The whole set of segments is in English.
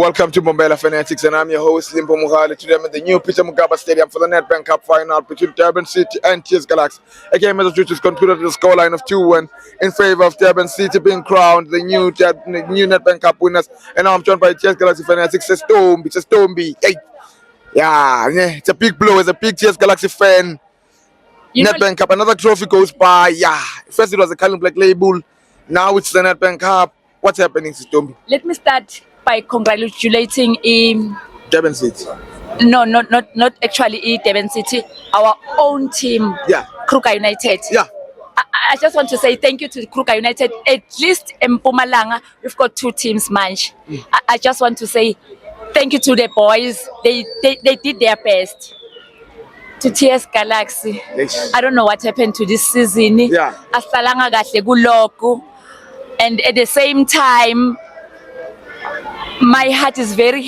Welcome to Mbombela Fanatics, and I'm your host Limpo Muhali. Today I'm at the new Peter Mugaba Stadium for the Nedbank Cup final between Durban City and TS Galaxy. A game as the concluded with a scoreline of 2-1 in favor of Durban City being crowned the new Nedbank Cup winners. And now I'm joined by TS Galaxy Fanatics. It's a Stomby. Hey. Yeah, it's a big blow as a big TS Galaxy fan. Nedbank Cup, another trophy goes by. Yeah, first it was a Calum Black label, now it's the Nedbank Cup. What's happening, Stomby? Let me start by congratulating Durban City. No, not actually Durban City, our own team, Yeah. Kruger United. Yeah. I just want to say thank you to Kruger United. At least in Mpumalanga, we've got two teams, Manch. I just want to say thank you to the boys. They did their best. To TS Galaxy, Yes. I don't know what happened to this season. Yeah. Asalanga kahle kuloko. And at the same time, my heart is very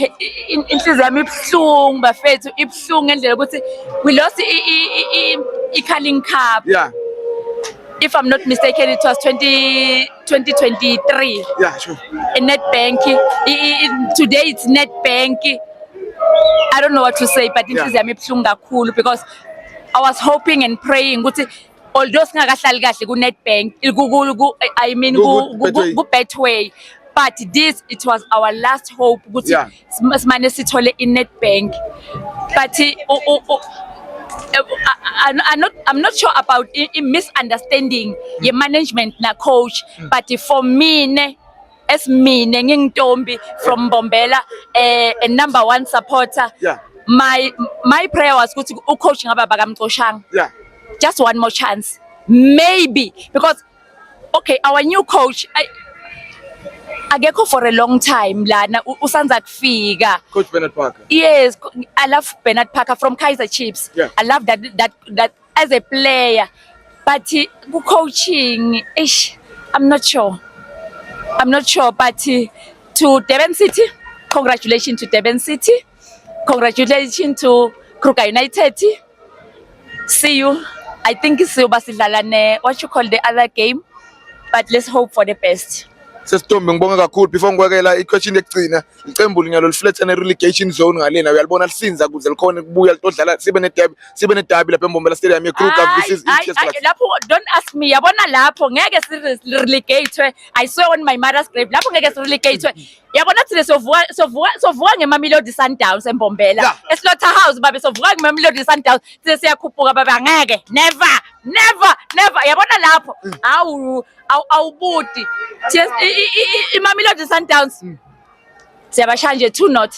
inhliziyo yami ibhlungu bafethu ibhlungu ngendlela ukuthi we lost I Carling Cup. Yeah. If I'm not mistaken, it was 2023. Yeah, sure. In Nedbank. Today it's Nedbank. I don't know what to say, but inhliziyo yami ibhlungu kakhulu because I was hoping and praying ukuthi although singakahlali kahle ku Nedbank I mean ku Betway, but this it was our last hope ukuthi simane sithole in Nedbank. But I'm not sure about misunderstanding the management na coach, but for me as mine ngingtombi from Mbombela, a number one supporter. Yeah. My prayer was ukuthi coach ngaba bakamxoshanga. Yeah. Just one more chance, maybe, because okay, our new coach agekho for a long time lana usanza kufika. Coach Bernard Parker. Yes, I love Bernard Parker from Kaizer Chiefs. Yeah. I love that as a player, but coaching, I'm not sure, but to Durban City, congratulations to Durban City, congratulations to Kruger United. See you. I think it's what you call the other game, but let's hope for the best. Sestombi ngibonga kakhulu before ngikwekela iquestion ekugcina iqembu linyalo lifletha ne relegation zone ngalena uyalibona lisinza kuze likhona ukubuya lidodlala sibe ne derby lapha eMbombela Stadium yeKruger versus TS Galaxy. Lapho don't ask me, yabona lapho ngeke relegate. I swear on my mother's grave lapho ngeke relegate. Yabona thina sovuka ngeMamelodi Sundowns eMbombela eSlaughterhouse babe sovuka ngeMamelodi Sundowns thina siyakhuphuka babe angeke never yabona lapho awubuti iMamelodi Sundowns siyabashaya nje 2-0